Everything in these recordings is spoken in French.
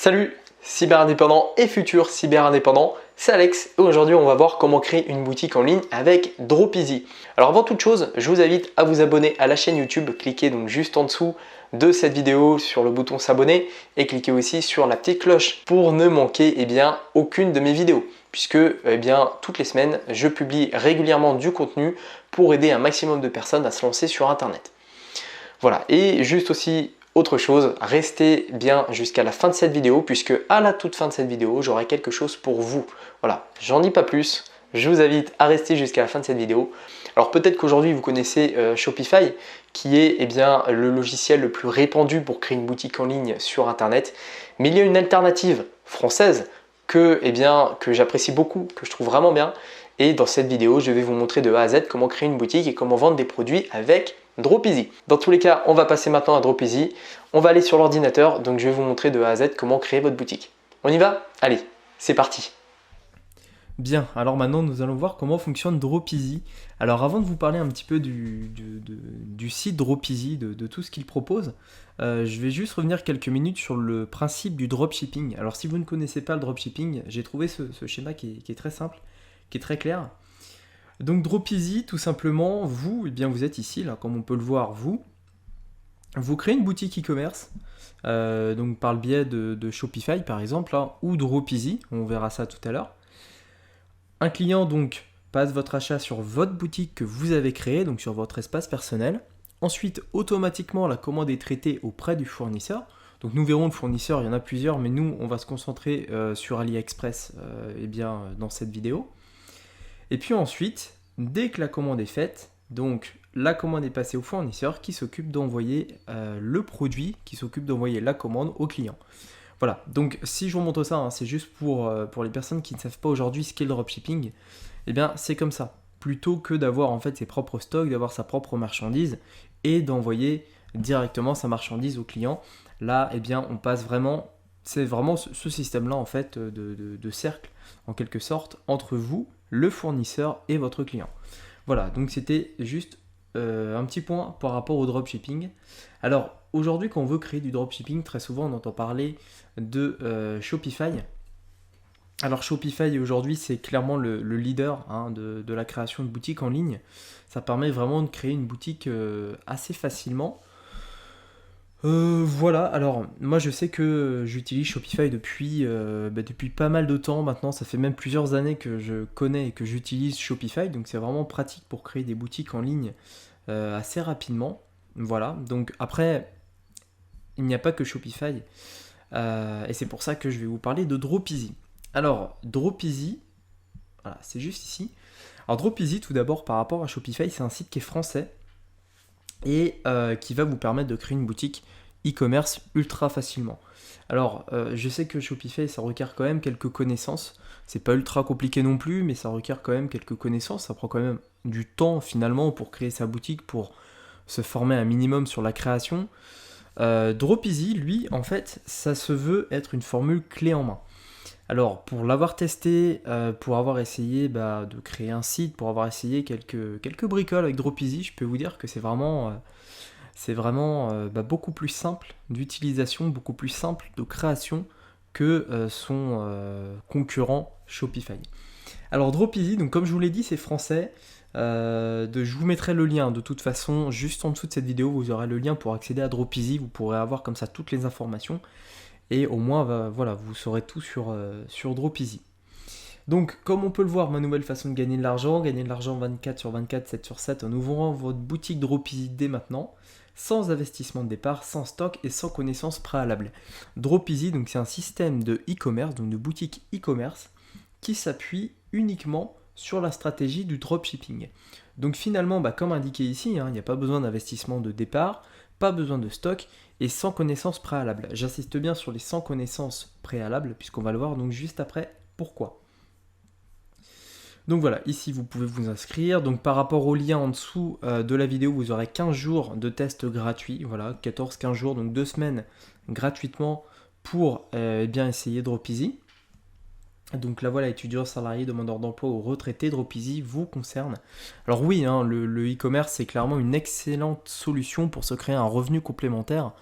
Salut cyber-indépendants et futurs cyber-indépendants, c'est Alex et aujourd'hui on va voir comment créer une boutique en ligne avec Dropeasy. Alors avant toute chose, je vous invite à vous abonner à la chaîne YouTube, cliquez donc juste en dessous de cette vidéo sur le bouton s'abonner et cliquez aussi sur la petite cloche pour ne manquer aucune de mes vidéos puisque toutes les semaines je publie régulièrement du contenu pour aider un maximum de personnes à se lancer sur internet. Voilà, et juste aussi autre chose, restez bien jusqu'à la fin de cette vidéo puisque à la toute fin de cette vidéo, j'aurai quelque chose pour vous. Voilà, j'en dis pas plus, je vous invite à rester jusqu'à la fin de cette vidéo. Alors peut-être qu'aujourd'hui vous connaissez Shopify qui est le logiciel le plus répandu pour créer une boutique en ligne sur internet, mais il y a une alternative française que j'apprécie beaucoup, que je trouve vraiment bien, et dans cette vidéo je vais vous montrer de A à Z comment créer une boutique et comment vendre des produits avec Dropeasy. Dans tous les cas, on va passer maintenant à Dropeasy. On va aller sur l'ordinateur, donc je vais vous montrer de A à Z comment créer votre boutique. On y va? Allez, c'est parti. Bien, alors maintenant nous allons voir comment fonctionne Dropeasy. Alors avant de vous parler un petit peu du site Dropeasy, de tout ce qu'il propose, je vais juste revenir quelques minutes sur le principe du dropshipping. Alors si vous ne connaissez pas le dropshipping, j'ai trouvé ce schéma qui est très simple, qui est très clair. Donc Dropeasy, tout simplement, vous êtes ici, là, comme on peut le voir, vous créez une boutique e-commerce, donc par le biais de Shopify par exemple, là, ou Dropeasy, on verra ça tout à l'heure. Un client donc passe votre achat sur votre boutique que vous avez créée, donc sur votre espace personnel. Ensuite, automatiquement, la commande est traitée auprès du fournisseur. Donc nous verrons le fournisseur, il y en a plusieurs, mais nous, on va se concentrer sur AliExpress dans cette vidéo. Et puis ensuite, dès que la commande est faite, donc la commande est passée au fournisseur qui s'occupe d'envoyer le produit, qui s'occupe d'envoyer la commande au client. Voilà, donc si je vous montre ça, c'est juste pour les personnes qui ne savent pas aujourd'hui ce qu'est le dropshipping, c'est comme ça. Plutôt que d'avoir en fait ses propres stocks, d'avoir sa propre marchandise et d'envoyer directement sa marchandise au client, là, on passe vraiment, c'est vraiment ce système-là en fait de cercle, en quelque sorte, entre vous, le fournisseur et votre client. Voilà, donc c'était juste un petit point par rapport au dropshipping. Alors aujourd'hui, quand on veut créer du dropshipping, très souvent on entend parler de Shopify. Alors Shopify aujourd'hui c'est clairement le leader de la création de boutiques en ligne. Ça permet vraiment de créer une boutique assez facilement. Voilà, alors moi je sais que j'utilise Shopify depuis pas mal de temps maintenant, ça fait même plusieurs années que je connais et que j'utilise Shopify, donc c'est vraiment pratique pour créer des boutiques en ligne assez rapidement. Voilà, donc après, il n'y a pas que Shopify, et c'est pour ça que je vais vous parler de Dropeasy. Alors, Dropeasy, voilà, c'est juste ici. Alors Dropeasy, tout d'abord par rapport à Shopify, c'est un site qui est français, et qui va vous permettre de créer une boutique e-commerce ultra facilement. Alors, je sais que Shopify, ça requiert quand même quelques connaissances. C'est pas ultra compliqué non plus, mais ça requiert quand même quelques connaissances. Ça prend quand même du temps finalement pour créer sa boutique, pour se former un minimum sur la création. Dropeasy, lui, en fait, ça se veut être une formule clé en main. Alors, pour l'avoir testé, pour avoir essayé de créer un site, pour avoir essayé quelques bricoles avec Dropeasy, je peux vous dire que c'est vraiment beaucoup plus simple d'utilisation, beaucoup plus simple de création que son concurrent Shopify. Alors Dropeasy, donc comme je vous l'ai dit, c'est français. Je vous mettrai le lien de toute façon juste en dessous de cette vidéo, vous aurez le lien pour accéder à Dropeasy, vous pourrez avoir comme ça toutes les informations. Et au moins, vous saurez tout sur Dropeasy. Donc, comme on peut le voir, ma nouvelle façon de gagner de l'argent 24/24, 7/7, en ouvrant votre boutique Dropeasy dès maintenant, sans investissement de départ, sans stock et sans connaissance préalable. Dropeasy, donc c'est un système de e-commerce, donc de boutique e-commerce, qui s'appuie uniquement sur la stratégie du dropshipping. Donc finalement, comme indiqué ici, il n'y a pas besoin d'investissement de départ, pas besoin de stock et sans connaissance préalable. J'insiste bien sur les sans connaissance préalable puisqu'on va le voir donc juste après pourquoi. Donc voilà, ici vous pouvez vous inscrire. Donc par rapport au lien en dessous de la vidéo, vous aurez 15 jours de test gratuit. Voilà, 14-15 jours, donc 2 semaines gratuitement pour essayer Dropeasy. Donc là voilà, étudiants, salariés, demandeurs d'emploi ou retraités, Dropeasy vous concerne. Alors oui, le e-commerce c'est clairement une excellente solution pour se créer un revenu complémentaire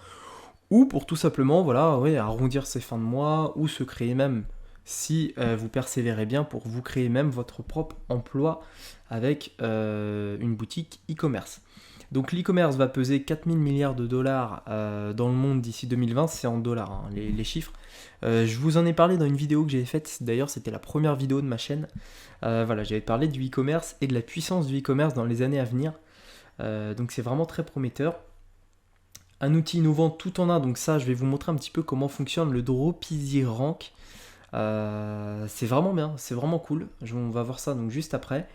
ou pour tout simplement voilà, ouais, arrondir ses fins de mois ou se créer même, si vous persévérez bien, pour vous créer même votre propre emploi avec une boutique e-commerce. Donc l'e-commerce va peser 4000 milliards de dollars dans le monde d'ici 2020, c'est en dollars hein, les chiffres. Je vous en ai parlé dans une vidéo que j'avais faite, d'ailleurs c'était la première vidéo de ma chaîne. Voilà, j'avais parlé du e-commerce et de la puissance du e-commerce dans les années à venir. Donc c'est vraiment très prometteur. Un outil innovant tout en un, donc ça je vais vous montrer un petit peu comment fonctionne le Dropizy Rank. C'est vraiment bien, c'est vraiment cool. On va voir ça donc juste après.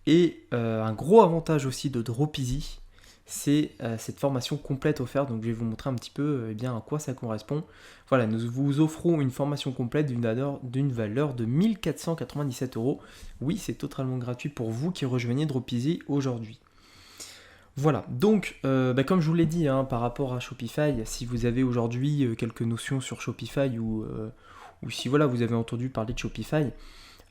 Et un gros avantage aussi de Dropizy, c'est cette formation complète offerte. Donc je vais vous montrer un petit peu bien à quoi ça correspond. Voilà, nous vous offrons une formation complète d'une valeur de 1497 €. Oui, c'est totalement gratuit pour vous qui rejoignez Dropizy aujourd'hui. Voilà, donc comme je vous l'ai dit hein, par rapport à Shopify, si vous avez aujourd'hui quelques notions sur Shopify ou si voilà, vous avez entendu parler de Shopify,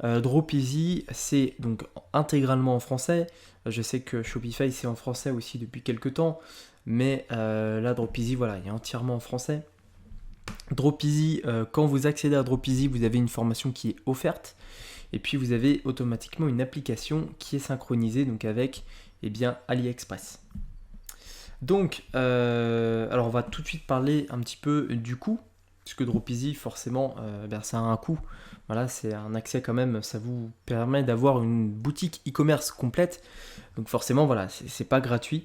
Dropizy, c'est donc intégralement en français. Je sais que Shopify, c'est en français aussi depuis quelques temps, mais là, Dropizy, voilà, il est entièrement en français. Dropizy, quand vous accédez à Dropizy, vous avez une formation qui est offerte, et puis vous avez automatiquement une application qui est synchronisée donc avec AliExpress. Donc, alors on va tout de suite parler un petit peu du coût, puisque Dropizy, forcément, ça a un coût. Voilà, c'est un accès quand même, ça vous permet d'avoir une boutique e-commerce complète. Donc forcément, voilà, c'est pas gratuit.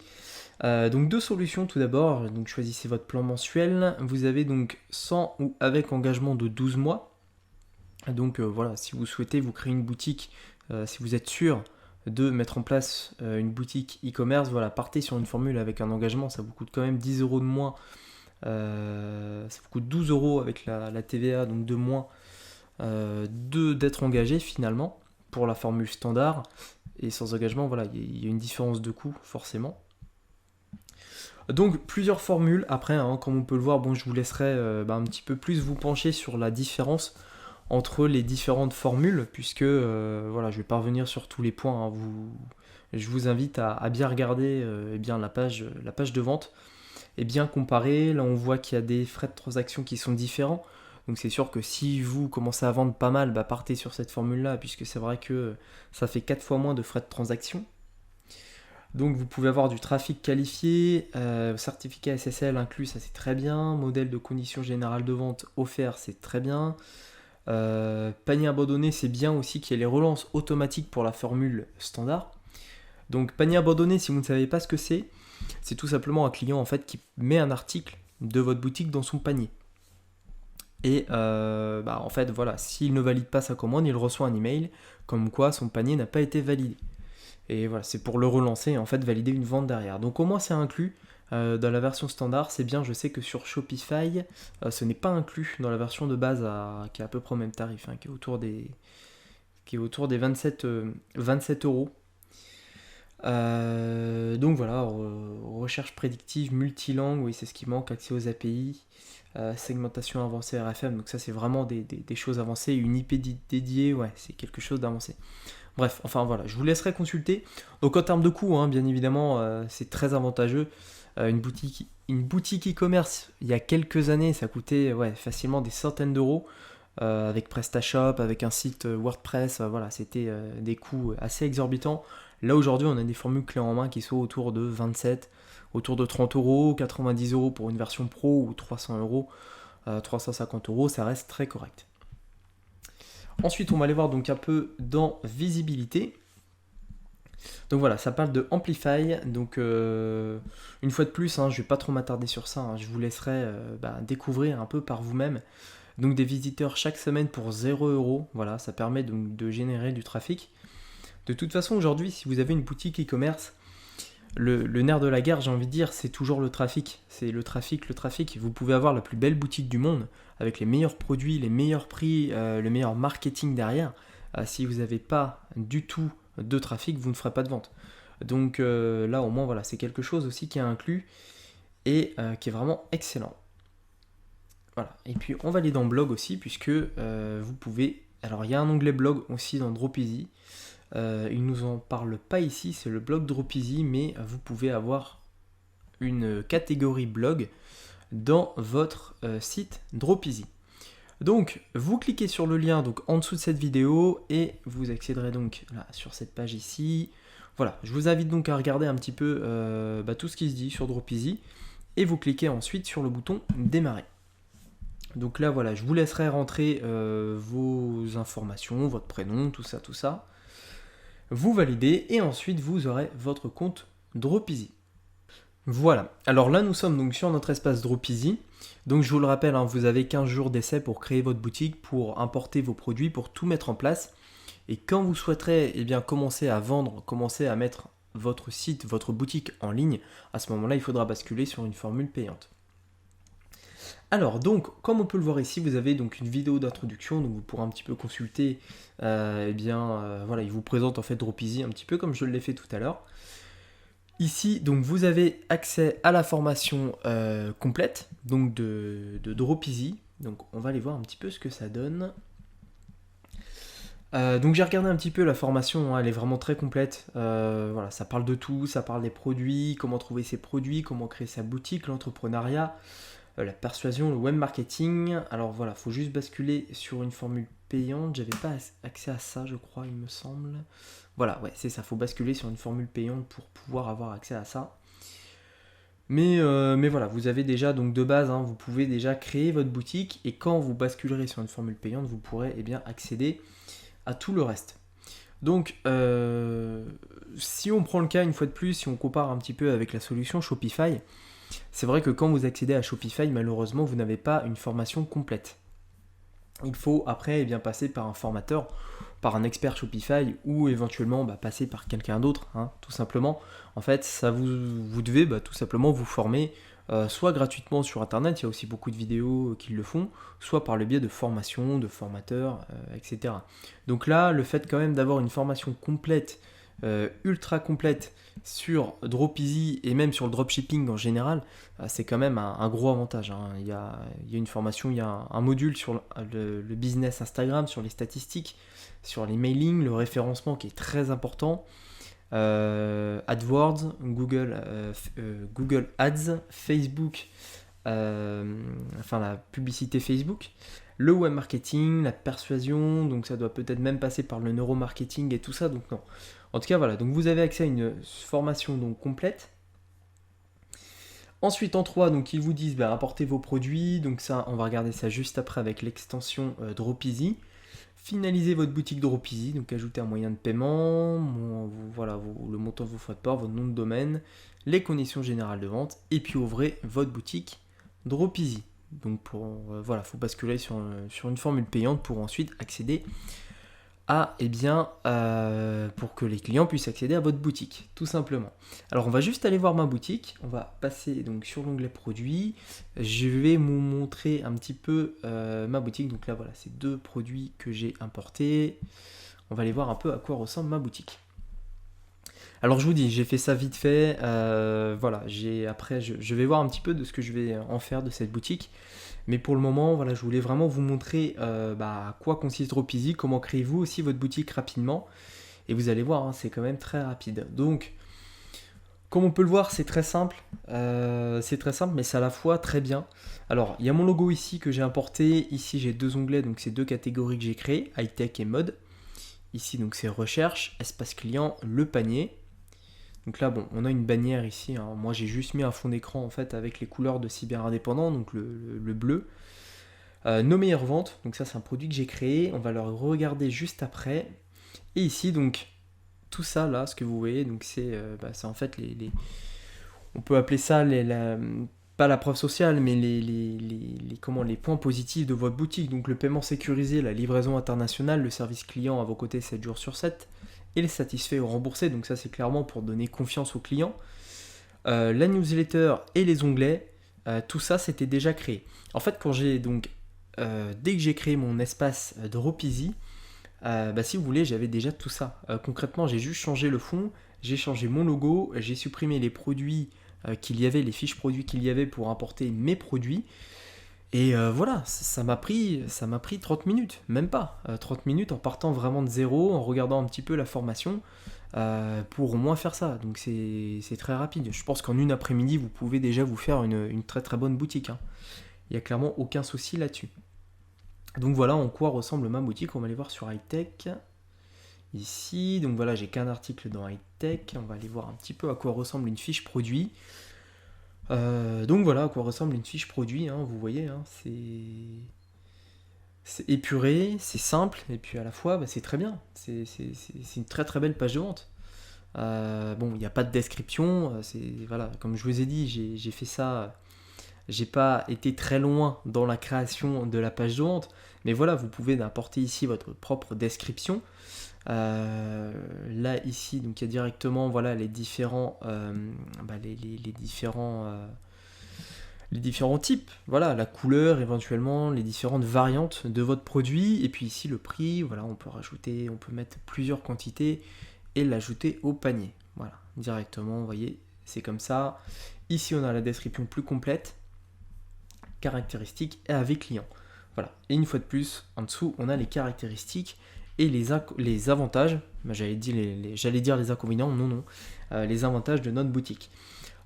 Donc deux solutions tout d'abord. Donc choisissez votre plan mensuel. Vous avez donc 100 ou avec engagement de 12 mois. Donc voilà, si vous souhaitez vous créer une boutique, si vous êtes sûr de mettre en place une boutique e-commerce, voilà, partez sur une formule avec un engagement, ça vous coûte quand même 10 € de moins. Ça vous coûte 12 € avec la TVA, donc de moins d'être engagé finalement pour la formule standard. Et sans engagement, voilà, il y a une différence de coût forcément. Donc plusieurs formules après, hein, comme on peut le voir, bon, je vous laisserai un petit peu plus vous pencher sur la différence entre les différentes formules, puisque voilà, je vais pas revenir sur tous les points, hein, je vous invite à bien regarder la page de vente et bien comparer. Là on voit qu'il y a des frais de transaction qui sont différents, donc c'est sûr que si vous commencez à vendre pas mal, partez sur cette formule là, puisque c'est vrai que ça fait 4 fois moins de frais de transaction. Donc vous pouvez avoir du trafic qualifié, certificat SSL inclus, ça c'est très bien, modèle de conditions générales de vente offert, c'est très bien. Panier abandonné, c'est bien aussi qu'il y ait les relances automatiques pour la formule standard. Donc panier abandonné, si vous ne savez pas ce que c'est tout simplement un client en fait qui met un article de votre boutique dans son panier. Et en fait voilà, s'il ne valide pas sa commande, il reçoit un email comme quoi son panier n'a pas été validé. Et voilà, c'est pour le relancer et en fait valider une vente derrière. Donc au moins c'est inclus. Dans la version standard, c'est bien, je sais que sur Shopify, ce n'est pas inclus dans la version de base qui est à peu près au même tarif, hein, qui est autour des 27 €. Donc voilà, recherche prédictive multilangue, oui c'est ce qui manque, accès aux API, segmentation avancée RFM, donc ça c'est vraiment des choses avancées, une IP dédiée, ouais c'est quelque chose d'avancé. Bref, enfin voilà, je vous laisserai consulter. Donc en termes de coût, hein, bien évidemment, c'est très avantageux. Une boutique e-commerce, il y a quelques années, ça coûtait facilement des centaines d'euros. Avec PrestaShop, avec un site WordPress, voilà, c'était des coûts assez exorbitants. Là aujourd'hui, on a des formules clés en main qui sont autour de 27, autour de 30 €, 90 € pour une version pro ou 300 €, 350 €, ça reste très correct. Ensuite, on va aller voir donc un peu dans visibilité. Donc voilà, ça parle de Amplify. Donc une fois de plus, hein, je ne vais pas trop m'attarder sur ça, hein, je vous laisserai découvrir un peu par vous-même. Donc des visiteurs chaque semaine pour 0 €, voilà, ça permet donc de générer du trafic. De toute façon, aujourd'hui, si vous avez une boutique e-commerce, le nerf de la guerre, j'ai envie de dire, c'est toujours le trafic. C'est le trafic. Vous pouvez avoir la plus belle boutique du monde, avec les meilleurs produits, les meilleurs prix, le meilleur marketing derrière. Si vous n'avez pas du tout de trafic, vous ne ferez pas de vente. Donc là, au moins, voilà, c'est quelque chose aussi qui est inclus et qui est vraiment excellent. Voilà. Et puis, on va aller dans blog aussi, puisque vous pouvez... Alors, il y a un onglet blog aussi dans Dropizy. Il nous en parle pas ici, c'est le blog Dropizy, mais vous pouvez avoir une catégorie blog dans votre site Dropeasy. Donc vous cliquez sur le lien donc en dessous de cette vidéo et vous accéderez donc là sur cette page ici. Voilà, je vous invite donc à regarder un petit peu tout ce qui se dit sur Dropeasy et vous cliquez ensuite sur le bouton démarrer. Donc là voilà, je vous laisserai rentrer vos informations, votre prénom, tout ça. Vous validez et ensuite vous aurez votre compte Dropeasy. Voilà, alors là nous sommes donc sur notre espace Dropeasy. Donc je vous le rappelle, hein, vous avez 15 jours d'essai pour créer votre boutique, pour importer vos produits, pour tout mettre en place. Et quand vous souhaiterez commencer à vendre, commencer à mettre votre site, votre boutique en ligne, à ce moment-là il faudra basculer sur une formule payante. Alors donc, comme on peut le voir ici, vous avez donc une vidéo d'introduction, donc vous pourrez un petit peu consulter, voilà, il vous présente en fait Dropeasy un petit peu comme je l'ai fait tout à l'heure. Ici, donc vous avez accès à la formation complète, donc de Dropeasy. Donc on va aller voir un petit peu ce que ça donne. Donc j'ai regardé un petit peu la formation, hein, elle est vraiment très complète. Voilà, ça parle de tout, ça parle des produits, comment trouver ses produits, comment créer sa boutique, l'entrepreneuriat. La persuasion, le web marketing. Alors voilà, il faut juste basculer sur une formule payante. J'avais pas accès à ça, je crois, il me semble. Voilà, ouais, c'est ça. Il faut basculer sur une formule payante pour pouvoir avoir accès à ça. Mais voilà, vous avez déjà donc de base, hein, vous pouvez déjà créer votre boutique et quand vous basculerez sur une formule payante, vous pourrez accéder à tout le reste. Donc, si on prend le cas une fois de plus, si on compare un petit peu avec la solution Shopify, c'est vrai que quand vous accédez à Shopify, malheureusement, vous n'avez pas une formation complète. Il faut après passer par un formateur, par un expert Shopify ou éventuellement passer par quelqu'un d'autre, hein, tout simplement. En fait, ça vous devez tout simplement vous former soit gratuitement sur Internet, il y a aussi beaucoup de vidéos qui le font, soit par le biais de formations, de formateurs, etc. Donc là, le fait quand même d'avoir une formation complète, ultra complète sur Dropeasy et même sur le dropshipping en général, c'est quand même un gros avantage, hein. Il y a une formation, il y a un module sur le business Instagram, sur les statistiques, sur les mailings, le référencement qui est très important, AdWords, Google Ads, Facebook, la publicité Facebook, le web marketing, la persuasion, donc ça doit peut-être même passer par le neuromarketing et tout ça, donc non. En tout cas, voilà, donc vous avez accès à une formation donc complète. Ensuite, en 3, donc ils vous disent apportez vos produits, donc ça, on va regarder ça juste après avec l'extension Dropeasy. Finalisez votre boutique Dropeasy, donc ajoutez un moyen de paiement, le montant de vos frais de port, votre nom de domaine, les conditions générales de vente, et puis ouvrez votre boutique Dropeasy. Donc faut basculer sur une formule payante pour ensuite accéder pour que les clients puissent accéder à votre boutique, tout simplement. Alors on va juste aller voir ma boutique, on va passer donc sur l'onglet produits, je vais vous montrer un petit peu ma boutique, donc là voilà, c'est 2 produits que j'ai importés, on va aller voir un peu à quoi ressemble ma boutique. Alors je vous dis, j'ai fait ça vite fait, je vais voir un petit peu de ce que je vais en faire de cette boutique. Mais pour le moment, voilà, je voulais vraiment vous montrer à quoi consiste Dropeasy, comment créez-vous aussi votre boutique rapidement. Et vous allez voir, hein, c'est quand même très rapide. Donc, comme on peut le voir, c'est très simple. Mais c'est à la fois très bien. Alors, il y a mon logo ici que j'ai importé. Ici, j'ai 2 onglets, donc c'est 2 catégories que j'ai créées, high-tech et mode. Ici, donc c'est recherche, espace client, le panier. Donc là, on a une bannière ici, hein. Moi j'ai juste mis un fond d'écran en fait avec les couleurs de Cyber Indépendant, donc le bleu. Nos meilleures ventes, donc ça c'est un produit que j'ai créé, on va le regarder juste après. Et ici donc tout ça là, ce que vous voyez, donc c'est en fait on peut appeler ça pas la preuve sociale, mais les points positifs de votre boutique. Donc le paiement sécurisé, la livraison internationale, le service client à vos côtés 7 jours sur 7. Et les satisfaits ou remboursés, donc ça c'est clairement pour donner confiance aux clients. La newsletter et les onglets, tout ça c'était déjà créé. En fait, dès que j'ai créé mon espace Dropeasy, si vous voulez, j'avais déjà tout ça. Concrètement, j'ai juste changé le fond, j'ai changé mon logo, j'ai supprimé les produits qu'il y avait, les fiches produits qu'il y avait pour importer mes produits. Et voilà, ça m'a pris 30 minutes, même pas. 30 minutes en partant vraiment de zéro, en regardant un petit peu la formation. pour au moins faire ça. Donc c'est très rapide. Je pense qu'en une après-midi, vous pouvez déjà vous faire une très très bonne boutique, hein. Il n'y a clairement aucun souci là-dessus. Donc voilà en quoi ressemble ma boutique. On va aller voir sur Hightech. Ici, donc voilà, j'ai qu'un article dans Hightech. On va aller voir un petit peu à quoi ressemble une fiche produit. Donc voilà à quoi ressemble une fiche produit, hein, vous voyez, hein, c'est épuré, c'est simple, et puis à la fois c'est très bien. C'est une très très belle page de vente. Bon, il n'y a pas de description, voilà, comme je vous ai dit, j'ai fait ça, j'ai pas été très loin dans la création de la page de vente, mais voilà, vous pouvez apporter ici votre propre description. Là ici, donc il y a directement voilà les différents les différents types, voilà, la couleur éventuellement, les différentes variantes de votre produit, et puis ici le prix, voilà, on peut rajouter, on peut mettre plusieurs quantités et l'ajouter au panier, voilà, directement, vous voyez, c'est comme ça. Ici on a la description plus complète, caractéristiques et avec client, voilà, et une fois de plus, en dessous, on a les caractéristiques et les avantages, j'allais dire les inconvénients, non, les avantages de notre boutique.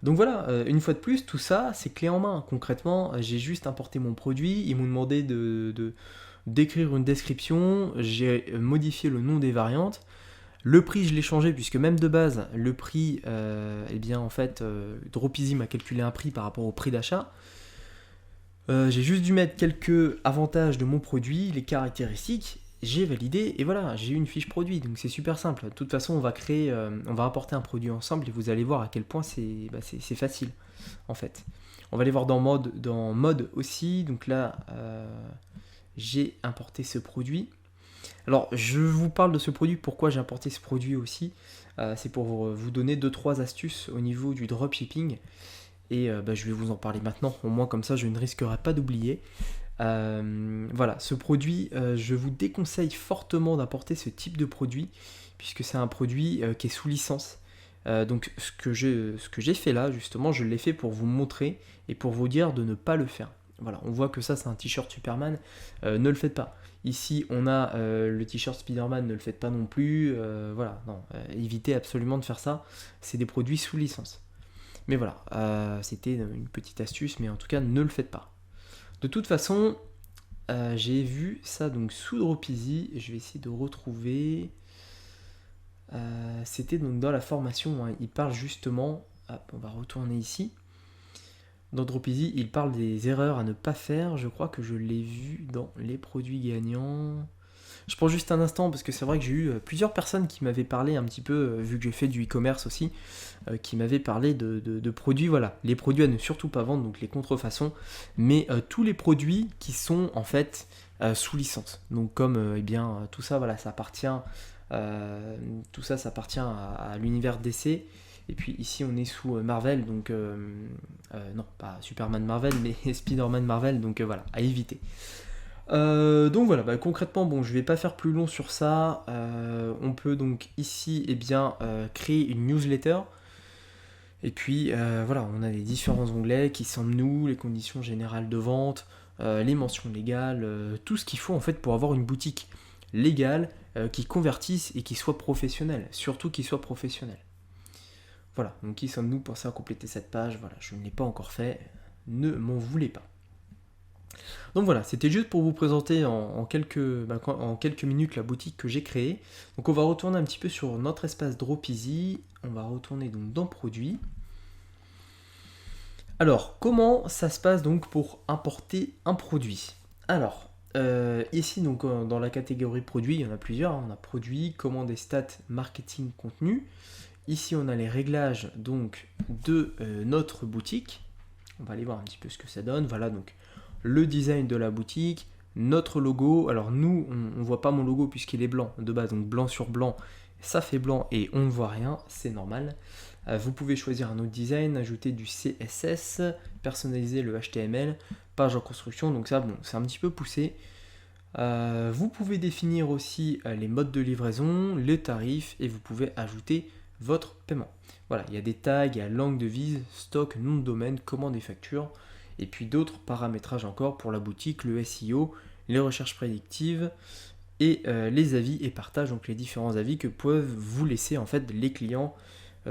Donc voilà, une fois de plus, tout ça, c'est clé en main. Concrètement, j'ai juste importé mon produit, ils m'ont demandé d'écrire une description, j'ai modifié le nom des variantes. Le prix, je l'ai changé, puisque même de base, le prix, eh bien en fait, Dropeasy m'a calculé un prix par rapport au prix d'achat. J'ai juste dû mettre quelques avantages de mon produit, les caractéristiques, j'ai validé et voilà, j'ai eu une fiche produit, donc c'est super simple. De toute façon, on va importer un produit ensemble et vous allez voir à quel point c'est facile en fait. On va aller voir dans mode aussi, donc là j'ai importé ce produit. Alors je vous parle de ce produit, pourquoi j'ai importé ce produit aussi, c'est pour vous donner 2-3 astuces au niveau du dropshipping. Et je vais vous en parler maintenant, au moins comme ça je ne risquerai pas d'oublier. Voilà, ce produit, je vous déconseille fortement d'importer ce type de produit, puisque c'est un produit qui est sous licence. Donc ce que j'ai fait là, justement, je l'ai fait pour vous montrer et pour vous dire de ne pas le faire. Voilà, on voit que ça c'est un t-shirt Superman, ne le faites pas. Ici on a le t-shirt Spider-Man, ne le faites pas non plus. Voilà, non, évitez absolument de faire ça, c'est des produits sous licence. Mais voilà, c'était une petite astuce, mais en tout cas ne le faites pas. De toute façon, j'ai vu ça donc sous Dropeasy, je vais essayer de retrouver. C'était donc dans la formation, hein, il parle justement, on va retourner ici. Dans Dropeasy, il parle des erreurs à ne pas faire, je crois que je l'ai vu dans les produits gagnants. Je prends juste un instant parce que c'est vrai que j'ai eu plusieurs personnes qui m'avaient parlé un petit peu, vu que j'ai fait du e-commerce aussi, qui m'avaient parlé de produits, voilà, les produits à ne surtout pas vendre, donc les contrefaçons, mais tous les produits qui sont en fait sous licence. Donc comme tout ça, voilà, ça appartient, ça appartient à l'univers DC. Et puis ici on est sous Marvel, donc non pas Superman Marvel, mais Spider-Man Marvel, donc voilà, à éviter. Donc voilà, concrètement, bon, je vais pas faire plus long sur ça. On peut donc ici créer une newsletter. Et puis voilà, on a les différents onglets qui sommes-nous, les conditions générales de vente, les mentions légales, tout ce qu'il faut en fait pour avoir une boutique légale qui convertisse et qui soit professionnelle, surtout qui soit professionnelle. Voilà, donc qui sommes-nous pour ça compléter cette page? Voilà, je ne l'ai pas encore fait, ne m'en voulez pas. Donc voilà, c'était juste pour vous présenter en quelques minutes la boutique que j'ai créée. Donc on va retourner un petit peu sur notre espace Dropeasy. On va retourner donc dans Produits. Alors, comment ça se passe donc pour importer un produit? Alors, ici donc dans la catégorie produit, il y en a plusieurs. On a produit, commande et stats, marketing, contenu. Ici on a les réglages donc de notre boutique. On va aller voir un petit peu ce que ça donne. Voilà donc le design de la boutique, notre logo. Alors nous, on ne voit pas mon logo puisqu'il est blanc de base, donc blanc sur blanc, ça fait blanc et on ne voit rien, c'est normal. Vous pouvez choisir un autre design, ajouter du CSS, personnaliser le HTML, page en construction, donc ça, bon, c'est un petit peu poussé. Vous pouvez définir aussi les modes de livraison, les tarifs et vous pouvez ajouter votre paiement. Voilà, il y a des tags, il y a langue de vise, stock, nom de domaine, commande et facture. Et puis d'autres paramétrages encore pour la boutique, le SEO, les recherches prédictives, et les avis et partage, donc les différents avis que peuvent vous laisser en fait les clients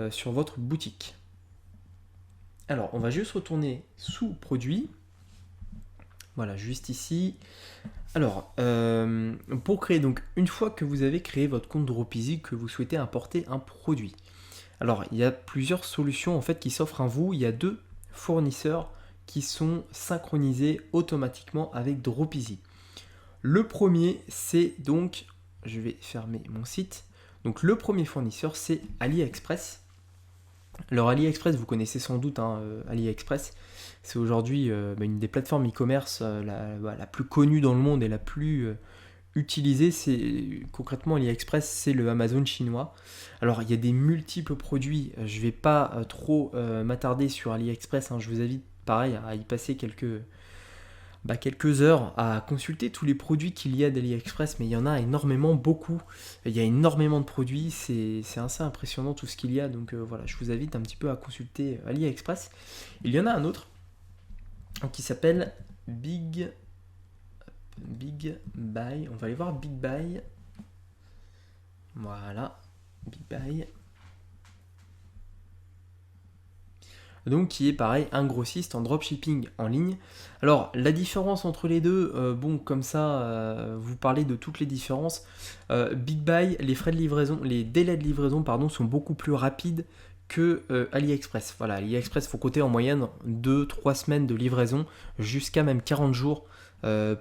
sur votre boutique. Alors, on va juste retourner sous produit. Voilà, juste ici. Alors, pour créer, donc une fois que vous avez créé votre compte Dropeasy, que vous souhaitez importer un produit, alors il y a plusieurs solutions en fait qui s'offrent à vous. Il y a 2 fournisseurs qui sont synchronisés automatiquement avec Dropeasy. Le premier, c'est donc, je vais fermer mon site. Donc le premier fournisseur, c'est AliExpress. Alors AliExpress, vous connaissez sans doute AliExpress. C'est aujourd'hui une des plateformes e-commerce la plus connue dans le monde et la plus utilisée. Concrètement AliExpress, c'est le Amazon chinois. Alors il y a des multiples produits. Je ne vais pas trop m'attarder sur AliExpress. Je vous invite pareil à y passer quelques heures à consulter tous les produits qu'il y a d'AliExpress, mais il y en a énormément, beaucoup. Il y a énormément de produits, c'est assez impressionnant tout ce qu'il y a, donc voilà, je vous invite un petit peu à consulter AliExpress. Il y en a un autre qui s'appelle Big Buy, on va aller voir Big Buy. Voilà, Big Buy. Donc qui est pareil un grossiste en dropshipping en ligne. Alors la différence entre les deux, comme ça vous parlez de toutes les différences. Big Buy, les frais de livraison, les délais de livraison sont beaucoup plus rapides que AliExpress. Voilà, AliExpress faut compter en moyenne 2-3 semaines de livraison jusqu'à même 40 jours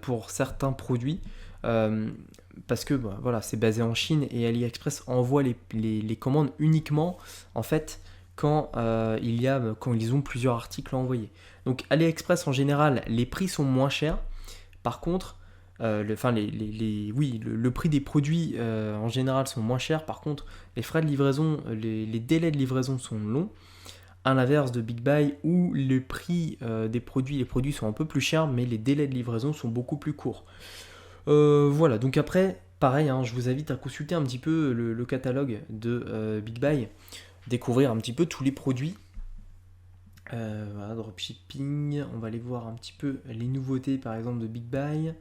pour certains produits. Parce que voilà, c'est basé en Chine et AliExpress envoie les commandes uniquement en fait quand ils ont plusieurs articles à envoyer. Donc AliExpress en général, les prix sont moins chers. Par contre, le prix des produits en général sont moins chers. Par contre, les frais de livraison, les délais de livraison sont longs. À l'inverse de Big Buy où le prix des produits, les produits sont un peu plus chers, mais les délais de livraison sont beaucoup plus courts. Voilà, donc après, pareil, je vous invite à consulter un petit peu le catalogue de Big Buy, découvrir un petit peu tous les produits. Voilà, dropshipping, on va aller voir un petit peu les nouveautés par exemple de Big Buy.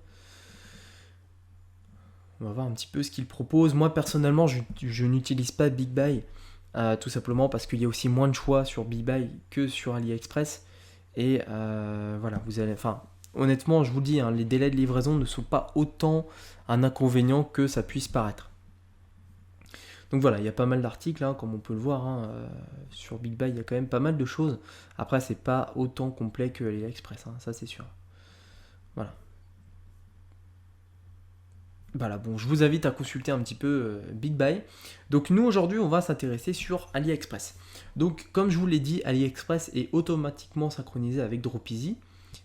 On va voir un petit peu ce qu'ils proposent. Moi personnellement, je n'utilise pas Big Buy, tout simplement parce qu'il y a aussi moins de choix sur Big Buy que sur AliExpress. Et voilà, honnêtement, je vous le dis, les délais de livraison ne sont pas autant un inconvénient que ça puisse paraître. Donc voilà, il y a pas mal d'articles, comme on peut le voir, sur Big Buy, il y a quand même pas mal de choses. Après, c'est pas autant complet que AliExpress, ça c'est sûr. Voilà. Voilà, bon, je vous invite à consulter un petit peu Big Buy. Donc nous, aujourd'hui, on va s'intéresser sur AliExpress. Donc, comme je vous l'ai dit, AliExpress est automatiquement synchronisé avec Dropeasy.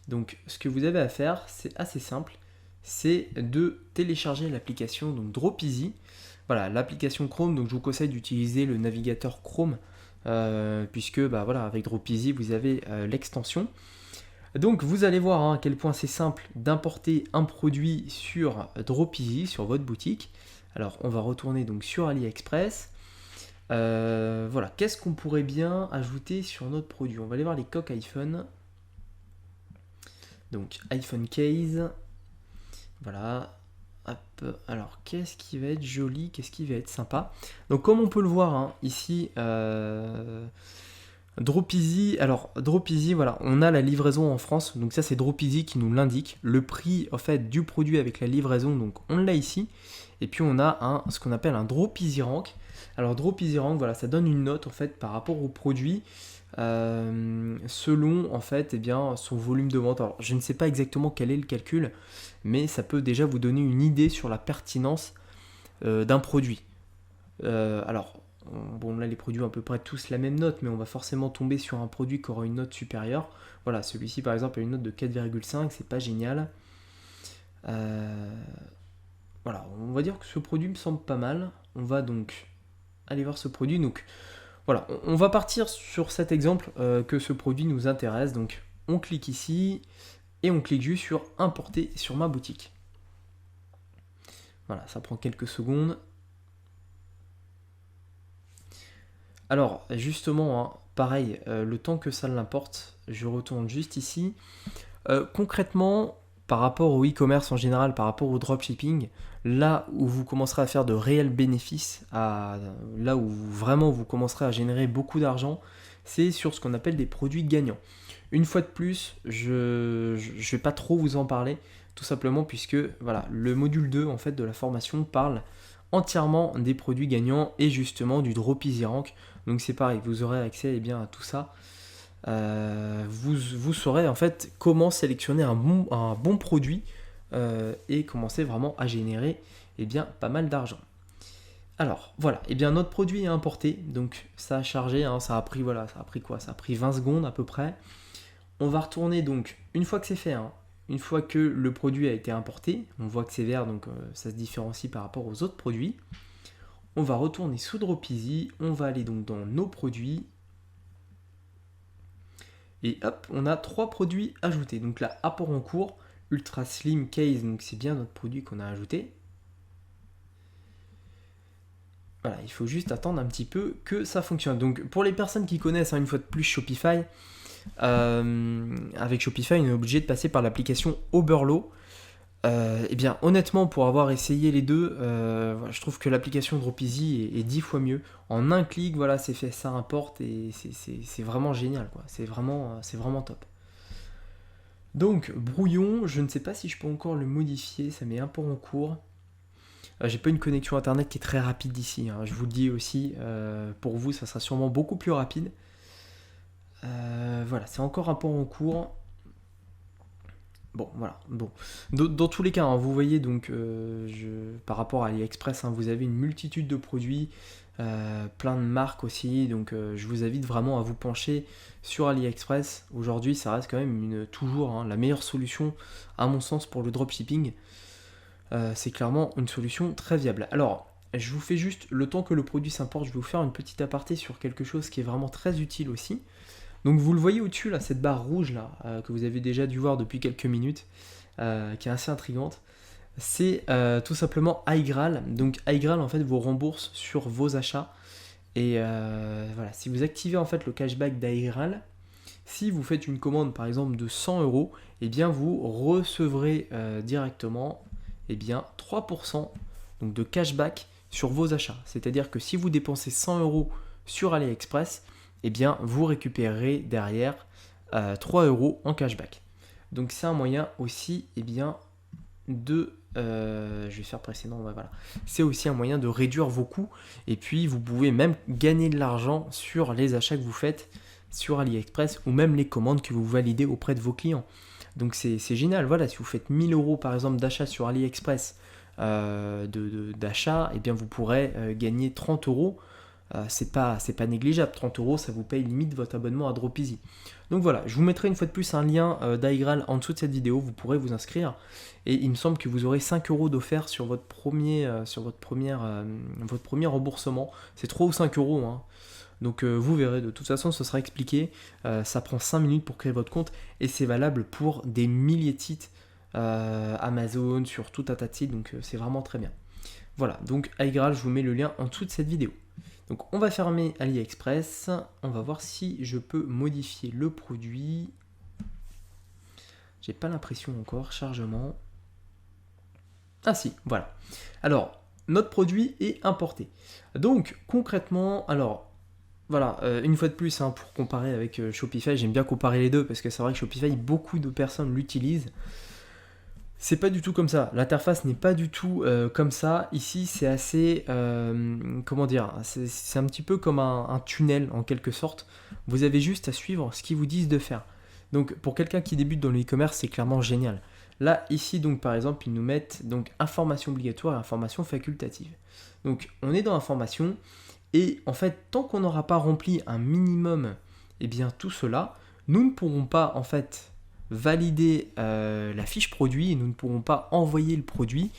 Donc, ce que vous avez à faire, c'est assez simple. C'est de télécharger l'application Dropeasy. Voilà, l'application Chrome, donc je vous conseille d'utiliser le navigateur Chrome, puisque avec Dropeasy, vous avez l'extension. Donc vous allez voir à quel point c'est simple d'importer un produit sur Dropeasy, sur votre boutique. Alors on va retourner donc sur AliExpress. Voilà, qu'est-ce qu'on pourrait bien ajouter sur notre produit? On va aller voir les coques iPhone. Donc iPhone case. Voilà. Hop. Alors qu'est-ce qui va être joli? Qu'est-ce qui va être sympa? Donc comme on peut le voir ici, Dropeasy, voilà, on a la livraison en France, donc ça c'est Dropeasy qui nous l'indique, le prix en fait du produit avec la livraison, donc on l'a ici, et puis on a ce qu'on appelle un Dropeasy Rank. Alors Dropeasy Rank, voilà, ça donne une note en fait par rapport au produit, selon en fait son volume de vente. Alors je ne sais pas exactement quel est le calcul, mais ça peut déjà vous donner une idée sur la pertinence d'un produit. Bon, là les produits ont à peu près tous la même note, mais on va forcément tomber sur un produit qui aura une note supérieure. Voilà, celui-ci par exemple a une note de 4,5, c'est pas génial. Voilà, on va dire que ce produit me semble pas mal. On va donc aller voir ce produit. Donc voilà, on va partir sur cet exemple que ce produit nous intéresse. Donc on clique ici et on clique juste sur importer sur ma boutique. Voilà, ça prend quelques secondes. Alors justement, pareil, le temps que ça l'importe, je retourne juste ici. Concrètement, par rapport au e-commerce en général, par rapport au dropshipping, là où vous commencerez à faire de réels bénéfices, là où vraiment vous commencerez à générer beaucoup d'argent, c'est sur ce qu'on appelle des produits gagnants. Une fois de plus, je ne vais pas trop vous en parler, tout simplement puisque voilà, le module 2 en fait, de la formation parle entièrement des produits gagnants et justement du Drop Easy Rank. Donc c'est pareil, vous aurez accès à tout ça. Vous saurez en fait comment sélectionner un bon produit et commencer vraiment à générer pas mal d'argent. Alors voilà, notre produit est importé, donc ça a chargé, ça a pris quoi? Ça a pris 20 secondes à peu près. On va retourner donc, une fois que c'est fait, une fois que le produit a été importé, on voit que c'est vert, donc ça se différencie par rapport aux autres produits. On va retourner sous Drop Easy, on va aller donc dans nos produits. Et hop, on a 3 produits ajoutés. Donc là, apport en cours, Ultra Slim Case, donc c'est bien notre produit qu'on a ajouté. Voilà, il faut juste attendre un petit peu que ça fonctionne. Donc pour les personnes qui connaissent une fois de plus Shopify, avec Shopify, on est obligé de passer par l'application Oberlo. Honnêtement, pour avoir essayé les deux, je trouve que l'application Drop Easy est 10 fois mieux. En un clic, voilà, c'est fait, ça importe et c'est vraiment génial, quoi. C'est vraiment top. Donc, brouillon, je ne sais pas si je peux encore le modifier, ça met un peu en cours. J'ai pas une connexion internet qui est très rapide d'ici, je vous le dis aussi, pour vous, ça sera sûrement beaucoup plus rapide. Voilà, c'est encore un peu en cours. Bon, voilà. Bon. Dans tous les cas, vous voyez, donc, par rapport à AliExpress, vous avez une multitude de produits, plein de marques aussi. Donc, je vous invite vraiment à vous pencher sur AliExpress. Aujourd'hui, ça reste quand même toujours la meilleure solution, à mon sens, pour le dropshipping. C'est clairement une solution très viable. Alors, je vous fais juste, le temps que le produit s'importe, je vais vous faire une petite aparté sur quelque chose qui est vraiment très utile aussi. Donc vous le voyez au-dessus, là, cette barre rouge là, que vous avez déjà dû voir depuis quelques minutes, qui est assez intrigante, c'est tout simplement iGraal. Donc iGraal en fait vous rembourse sur vos achats. Et voilà, si vous activez en fait le cashback d'iGraal, si vous faites une commande par exemple de 100 euros, vous recevrez directement 3% donc, de cashback sur vos achats. C'est-à-dire que si vous dépensez 100 euros sur AliExpress, vous récupérerez derrière 3 euros en cashback. Donc c'est un moyen aussi de... je vais faire précédent, voilà. C'est aussi un moyen de réduire vos coûts et puis vous pouvez même gagner de l'argent sur les achats que vous faites sur AliExpress ou même les commandes que vous validez auprès de vos clients. Donc c'est génial, voilà, si vous faites 1000 euros par exemple d'achat sur AliExpress d'achat, vous pourrez gagner 30 euros. C'est pas négligeable, 30 euros ça vous paye limite votre abonnement à Drop Easy. Donc voilà, je vous mettrai une fois de plus un lien d'iGraal en dessous de cette vidéo, vous pourrez vous inscrire et il me semble que vous aurez 5 euros d'offert sur votre premier remboursement, c'est 3 ou 5 euros. Donc vous verrez, de toute façon ce sera expliqué, ça prend 5 minutes pour créer votre compte et c'est valable pour des milliers de sites Amazon, sur tout un tas de sites, donc c'est vraiment très bien. Voilà, donc iGraal, je vous mets le lien en dessous de cette vidéo. Donc on va fermer AliExpress, on va voir si je peux modifier le produit. J'ai pas l'impression encore, chargement. Ah si, voilà. Alors, notre produit est importé. Donc concrètement, alors voilà, une fois de plus, pour comparer avec Shopify, j'aime bien comparer les deux parce que c'est vrai que Shopify, beaucoup de personnes l'utilisent. C'est pas du tout comme ça. L'interface n'est pas du tout comme ça. Ici, c'est assez, comment dire, c'est un petit peu comme un tunnel en quelque sorte. Vous avez juste à suivre ce qu'ils vous disent de faire. Donc, pour quelqu'un qui débute dans le e-commerce, c'est clairement génial. Là, ici, donc par exemple, ils nous mettent donc information obligatoire et information facultative. Donc, on est dans information et en fait, tant qu'on n'aura pas rempli un minimum, tout cela, nous ne pourrons pas en fait valider la fiche produit et nous ne pourrons pas envoyer le produit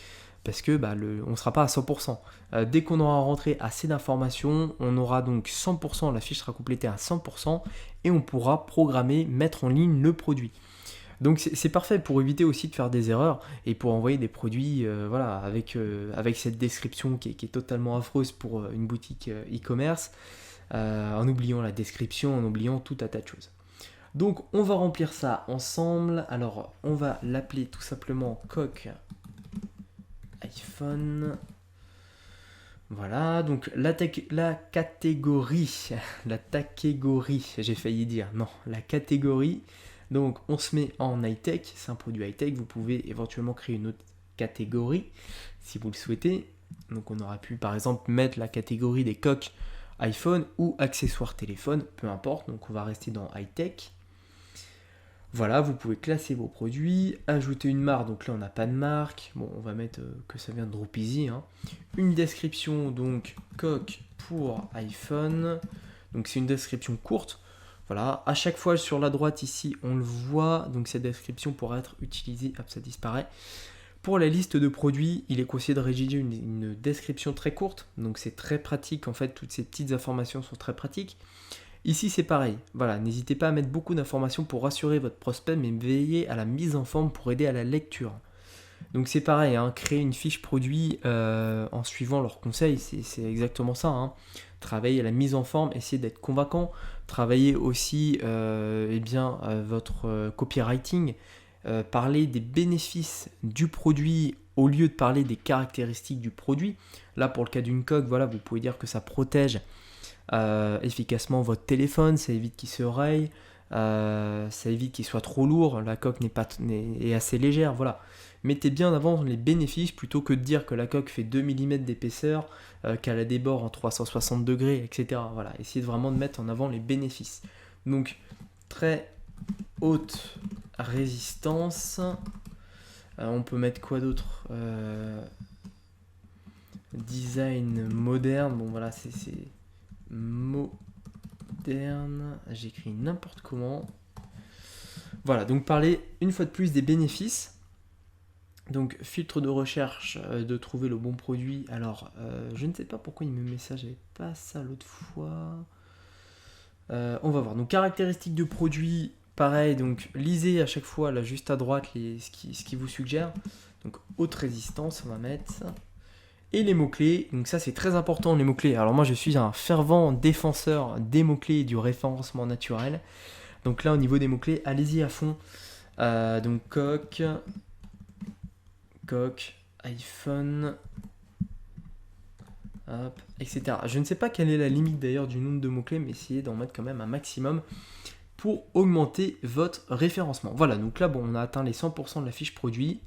parce que on ne sera pas à 100%. Dès qu'on aura rentré assez d'informations, on aura donc 100%, la fiche sera complétée à 100% et on pourra programmer, mettre en ligne le produit. Donc c'est parfait pour éviter aussi de faire des erreurs et pour envoyer des produits avec cette description qui est totalement affreuse pour une boutique e-commerce, en oubliant la description, en oubliant tout un tas de choses. Donc on va remplir ça ensemble. Alors on va l'appeler tout simplement coque iPhone. Voilà, donc la catégorie, j'ai failli dire, non, la catégorie. Donc on se met en high-tech, c'est un produit high-tech, vous pouvez éventuellement créer une autre catégorie si vous le souhaitez. Donc on aura pu par exemple mettre la catégorie des coques iPhone ou accessoires téléphone, peu importe, donc on va rester dans high-tech. Voilà, vous pouvez classer vos produits, ajouter une marque, donc là on n'a pas de marque, bon on va mettre que ça vient de Dropeasy, hein. Une description, donc coque pour iPhone, donc c'est une description courte, voilà, à chaque fois sur la droite ici on le voit, donc cette description pourra être utilisée, hop ça disparaît. Pour la liste de produits, il est conseillé de rédiger une description très courte, donc c'est très pratique, en fait toutes ces petites informations sont très pratiques. Ici c'est pareil, voilà, n'hésitez pas à mettre beaucoup d'informations pour rassurer votre prospect, mais veillez à la mise en forme pour aider à la lecture. Donc c'est pareil, hein, créer une fiche produit en suivant leurs conseils, c'est exactement ça. Hein. Travailler à la mise en forme, essayer d'être convaincant, travailler aussi votre copywriting, parler des bénéfices du produit au lieu de parler des caractéristiques du produit. Là pour le cas d'une coque, voilà, vous pouvez dire que ça protège efficacement votre téléphone, ça évite qu'il se raye, ça évite qu'il soit trop lourd, la coque est assez légère, voilà. Mettez bien en avant les bénéfices plutôt que de dire que la coque fait 2 mm d'épaisseur, qu'elle a des bords en 360 degrés, etc. Voilà, essayez vraiment de mettre en avant les bénéfices. Donc, très haute résistance. On peut mettre quoi d'autre design moderne, bon voilà, c'est moderne, j'écris n'importe comment. Voilà, donc parler une fois de plus des bénéfices. Donc filtre de recherche, de trouver le bon produit. Alors, je ne sais pas pourquoi il me met ça, j'avais pas ça l'autre fois. On va voir. Donc caractéristiques de produit, pareil, donc lisez à chaque fois là juste à droite ce qui vous suggère. Donc haute résistance, on va mettre. Et les mots-clés, donc ça c'est très important les mots-clés. Alors moi je suis un fervent défenseur des mots-clés et du référencement naturel. Donc là au niveau des mots-clés, allez-y à fond. Donc coque, iPhone, hop, etc. Je ne sais pas quelle est la limite d'ailleurs du nombre de mots-clés, mais essayez d'en mettre quand même un maximum pour augmenter votre référencement. Voilà, donc là bon, on a atteint les 100% de la fiche produit.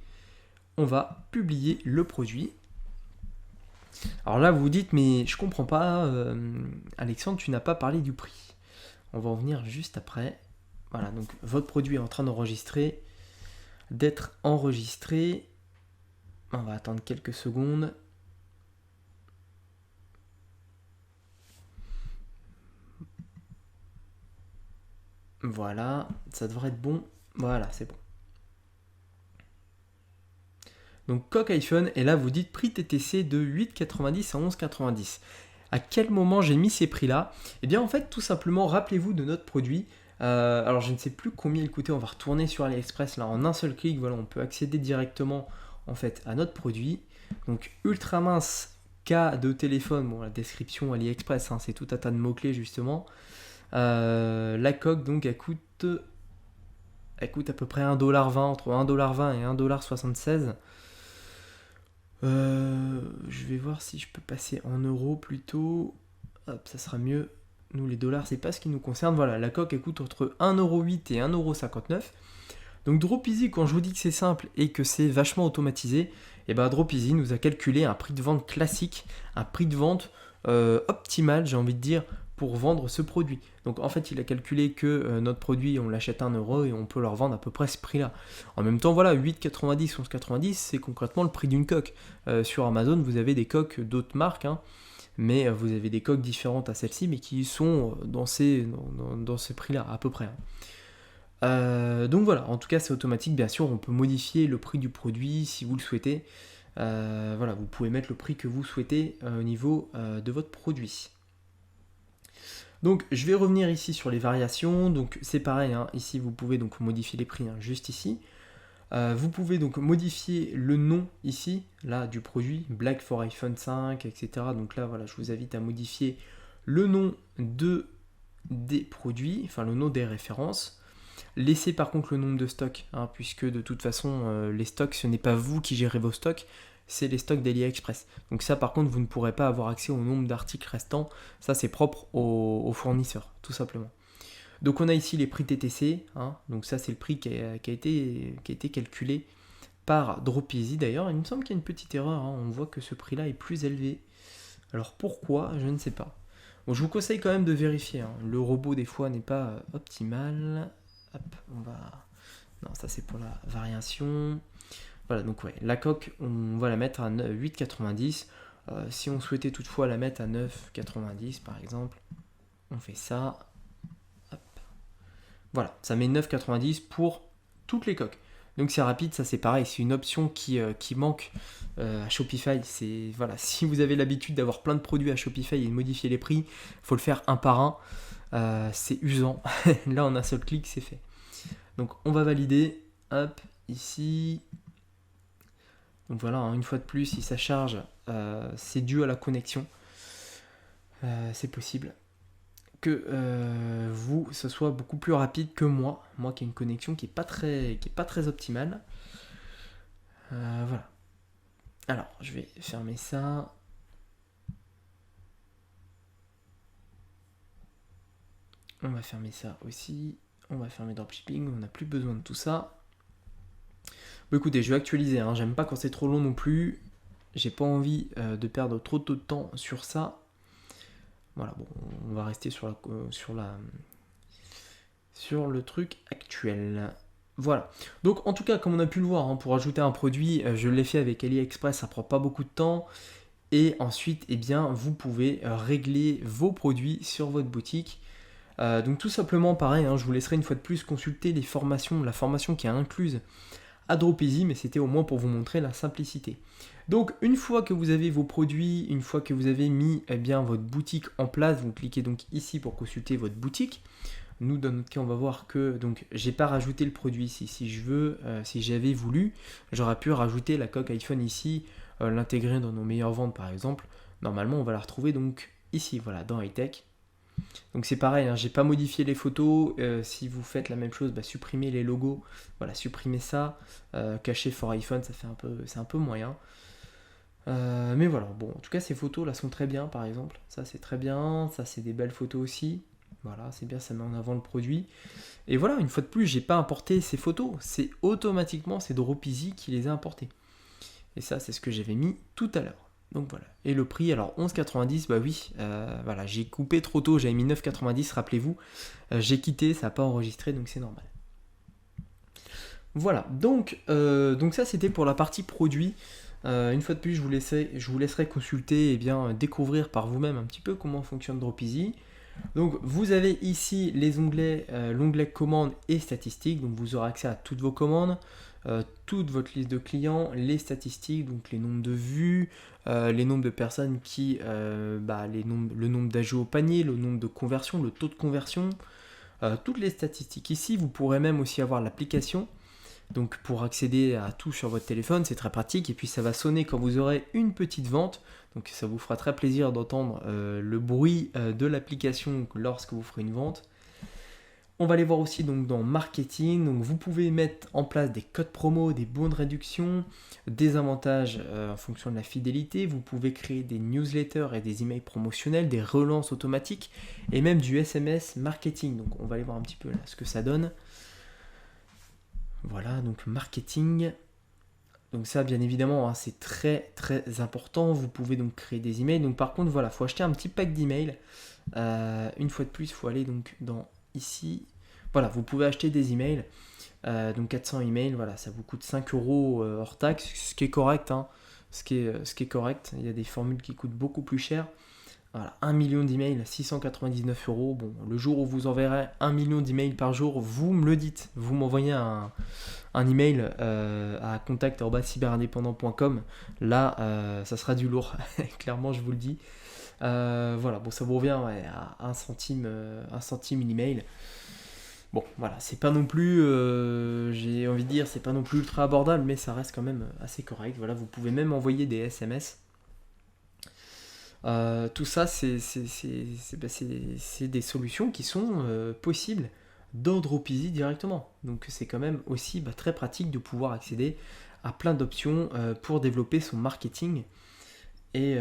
On va publier le produit. Alors là, vous vous dites, mais je comprends pas, Alexandre, tu n'as pas parlé du prix. On va en venir juste après. Voilà, donc votre produit est en train d'être enregistré. On va attendre quelques secondes. Voilà, ça devrait être bon. Voilà, c'est bon. Donc coque iPhone, et là vous dites prix TTC de 8,90 à 11,90. À quel moment j'ai mis ces prix-là? Eh bien en fait tout simplement rappelez-vous de notre produit. Alors je ne sais plus combien il coûtait, on va retourner sur AliExpress là en un seul clic, voilà, on peut accéder directement en fait à notre produit. Donc ultra mince cas de téléphone, bon la description AliExpress, hein, c'est tout un tas de mots-clés justement. La coque donc elle coûte à peu près 1,20$, entre 1,20$ et 1,76$. Je vais voir si je peux passer en euros plutôt. Hop, ça sera mieux. Nous, les dollars, c'est pas ce qui nous concerne. Voilà, la coque, elle coûte entre 1,08€ et 1,59€. Donc Dropeasy, quand je vous dis que c'est simple et que c'est vachement automatisé, et ben Dropeasy nous a calculé un prix de vente classique, un prix de vente optimal, j'ai envie de dire, pour vendre ce produit. Donc en fait, il a calculé que notre produit, on l'achète à 1€ et on peut leur vendre à peu près ce prix-là. En même temps, voilà, 8,90, 11,90, c'est concrètement le prix d'une coque. Sur Amazon, vous avez des coques d'autres marques, hein, mais vous avez des coques différentes à celle-ci, mais qui sont dans ces prix-là, à peu près. Donc voilà, en tout cas, c'est automatique. Bien sûr, on peut modifier le prix du produit si vous le souhaitez. Voilà, vous pouvez mettre le prix que vous souhaitez au niveau de votre produit. Donc je vais revenir ici sur les variations, donc c'est pareil, hein, ici vous pouvez donc modifier les prix, hein, juste ici. Vous pouvez donc modifier le nom ici, là du produit, Black for iPhone 5, etc. Donc là voilà, je vous invite à modifier le nom des produits, enfin le nom des références. Laissez par contre le nombre de stocks, hein, puisque de toute façon, les stocks, ce n'est pas vous qui gérez vos stocks, c'est les stocks d'AliExpress. Donc ça, par contre, vous ne pourrez pas avoir accès au nombre d'articles restants. Ça, c'est propre aux fournisseurs, tout simplement. Donc on a ici les prix TTC, hein, donc ça c'est le prix qui a été calculé par Dropeasy. D'ailleurs, il me semble qu'il y a une petite erreur, hein, on voit que ce prix-là est plus élevé. Alors pourquoi? Je ne sais pas. Bon, je vous conseille quand même de vérifier, hein. Le robot des fois n'est pas optimal. Hop, on va... Non, ça c'est pour la variation. Voilà, donc ouais, la coque, on va la mettre à 8,90. Si on souhaitait toutefois la mettre à 9,90 par exemple, on fait ça. Hop. Voilà, ça met 9,90 pour toutes les coques. Donc c'est rapide, ça c'est pareil, c'est une option qui manque à Shopify. C'est voilà, si vous avez l'habitude d'avoir plein de produits à Shopify et de modifier les prix, il faut le faire un par un. C'est usant. Là en un seul clic, c'est fait. Donc on va valider. Hop, ici. Donc voilà, hein, une fois de plus, si ça charge, c'est dû à la connexion. C'est possible que ce soit beaucoup plus rapide que moi qui ai une connexion qui est pas très optimale. Voilà. Alors, je vais fermer ça. On va fermer ça aussi. On va fermer dropshipping. On n'a plus besoin de tout ça. Bon, écoutez, je vais actualiser. Hein. J'aime pas quand c'est trop long non plus. J'ai pas envie de perdre trop de temps sur ça. Voilà, bon, on va rester sur le truc actuel. Voilà. Donc en tout cas, comme on a pu le voir, hein, pour ajouter un produit, je l'ai fait avec AliExpress, ça prend pas beaucoup de temps. Et ensuite, eh bien, vous pouvez régler vos produits sur votre boutique. Donc tout simplement, pareil, hein, je vous laisserai une fois de plus consulter la formation qui est incluse à Dropeasy, mais c'était au moins pour vous montrer la simplicité. Donc une fois que vous avez vos produits, une fois que vous avez mis bien votre boutique en place, vous cliquez donc ici pour consulter votre boutique. Nous dans notre cas on va voir que donc j'ai pas rajouté le produit ici. Si j'avais voulu, j'aurais pu rajouter la coque iPhone ici, l'intégrer dans nos meilleures ventes par exemple. Normalement on va la retrouver donc ici, voilà, dans high-tech. Donc c'est pareil, hein, j'ai pas modifié les photos. Si vous faites la même chose, supprimez les logos. Voilà, supprimez ça. Cacher for iPhone, c'est un peu moyen. Mais voilà, bon, en tout cas ces photos là sont très bien par exemple. Ça c'est très bien, ça c'est des belles photos aussi. Voilà, c'est bien, ça met en avant le produit. Et voilà, une fois de plus, j'ai pas importé ces photos. C'est Dropeasy qui les a importées. Et ça, c'est ce que j'avais mis tout à l'heure. Donc voilà. Et le prix, alors 11,90, bah oui, voilà, j'ai coupé trop tôt, j'avais mis 9,90, rappelez-vous. J'ai quitté, ça n'a pas enregistré, donc c'est normal. Voilà, donc ça c'était pour la partie produit. Une fois de plus, je vous laisserai consulter et bien découvrir par vous-même un petit peu comment fonctionne Dropeasy. Donc vous avez ici les onglets, l'onglet commandes et statistiques, donc vous aurez accès à toutes vos commandes, toute votre liste de clients, les statistiques, donc les nombres de vues, les nombres de personnes le nombre d'ajouts au panier, le nombre de conversions, le taux de conversion, toutes les statistiques. Ici vous pourrez même aussi avoir l'application. Donc pour accéder à tout sur votre téléphone, c'est très pratique. Et puis ça va sonner quand vous aurez une petite vente. Donc ça vous fera très plaisir d'entendre le bruit de l'application lorsque vous ferez une vente. On va aller voir aussi donc dans marketing. Donc vous pouvez mettre en place des codes promo, des bons de réduction, des avantages en fonction de la fidélité. Vous pouvez créer des newsletters et des emails promotionnels, des relances automatiques et même du SMS marketing. Donc on va aller voir un petit peu là ce que ça donne. Voilà, donc marketing. Donc ça, bien évidemment, hein, c'est très très important. Vous pouvez donc créer des emails. Donc par contre, voilà, il faut acheter un petit pack d'emails. Une fois de plus, il faut aller donc dans ici. Voilà, vous pouvez acheter des emails. Donc 400 emails, voilà, ça vous coûte 5 € hors taxe, ce qui est correct. Hein, ce qui est correct. Il y a des formules qui coûtent beaucoup plus cher. Voilà, 1 million d'emails, 699 €. Bon, le jour où vous enverrez 1 million d'emails par jour, vous me le dites. Vous m'envoyez un email à contact@cyberindépendant.com. Là, ça sera du lourd. Clairement, je vous le dis. Voilà, bon, ça vous revient à 1 centime l'email. Bon, voilà, c'est pas non plus, j'ai envie de dire, c'est pas non plus ultra abordable, mais ça reste quand même assez correct. Voilà, vous pouvez même envoyer des SMS. Tout ça, c'est des solutions qui sont possibles dans Dropeasy directement. Donc c'est quand même aussi très pratique de pouvoir accéder à plein d'options pour développer son marketing et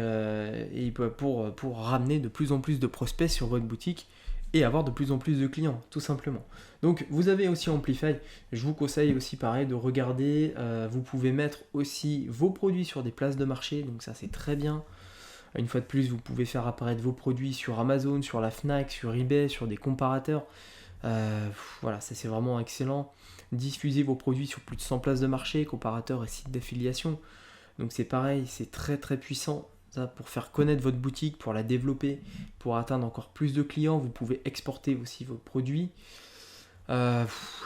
pour ramener de plus en plus de prospects sur votre boutique et avoir de plus en plus de clients, tout simplement. Donc vous avez aussi Amplify, je vous conseille aussi pareil de regarder, vous pouvez mettre aussi vos produits sur des places de marché, donc ça c'est très bien. Une fois de plus, vous pouvez faire apparaître vos produits sur Amazon, sur la Fnac, sur eBay, sur des comparateurs. Voilà, ça c'est vraiment excellent. Diffusez vos produits sur plus de 100 places de marché, comparateurs et sites d'affiliation. Donc c'est pareil, c'est très très puissant ça, pour faire connaître votre boutique, pour la développer, pour atteindre encore plus de clients. Vous pouvez exporter aussi vos produits.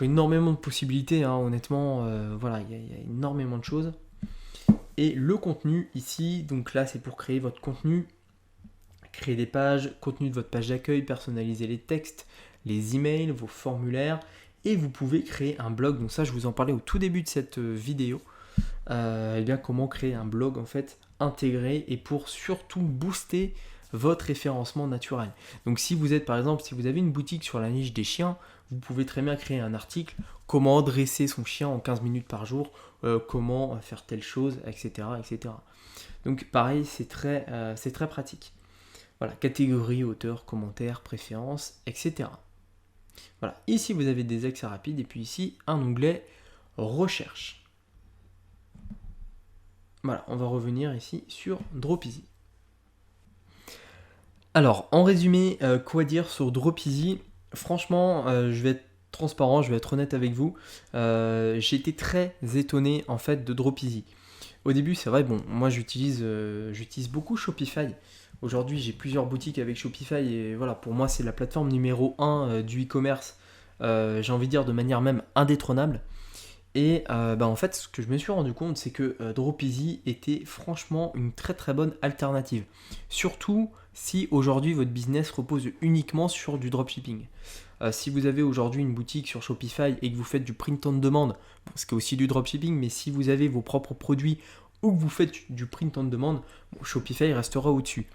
Énormément de possibilités, hein, honnêtement. Voilà, il y a énormément de choses. Et le contenu ici, donc là c'est pour créer votre contenu, créer des pages, contenu de votre page d'accueil, personnaliser les textes, les emails, vos formulaires, et vous pouvez créer un blog. Donc ça je vous en parlais au tout début de cette vidéo. Et bien comment créer un blog en fait intégré et pour surtout booster votre référencement naturel. Donc si vous êtes par exemple, si vous avez une boutique sur la niche des chiens, vous pouvez très bien créer un article, comment dresser son chien en 15 minutes par jour, comment faire telle chose, etc. etc. Donc pareil, c'est très pratique. Voilà, catégorie, auteur, commentaire, préférence, etc. Voilà, ici vous avez des accès rapides et puis ici un onglet recherche. Voilà, on va revenir ici sur Dropeasy. Alors, en résumé, quoi dire sur Dropeasy? Franchement, je vais être transparent, je vais être honnête avec vous. J'ai été très étonné en fait de Dropeasy. Au début, c'est vrai, bon, moi j'utilise beaucoup Shopify. Aujourd'hui, j'ai plusieurs boutiques avec Shopify et voilà, pour moi, c'est la plateforme numéro 1 du e-commerce. J'ai envie de dire de manière même indétrônable. Et en fait, ce que je me suis rendu compte, c'est que Dropeasy était franchement une très très bonne alternative. Surtout si aujourd'hui votre business repose uniquement sur du dropshipping. Si vous avez aujourd'hui une boutique sur Shopify et que vous faites du print on demand, bon, ce qui est aussi du dropshipping, mais si vous avez vos propres produits ou que vous faites du print on demand, bon, Shopify restera au-dessus.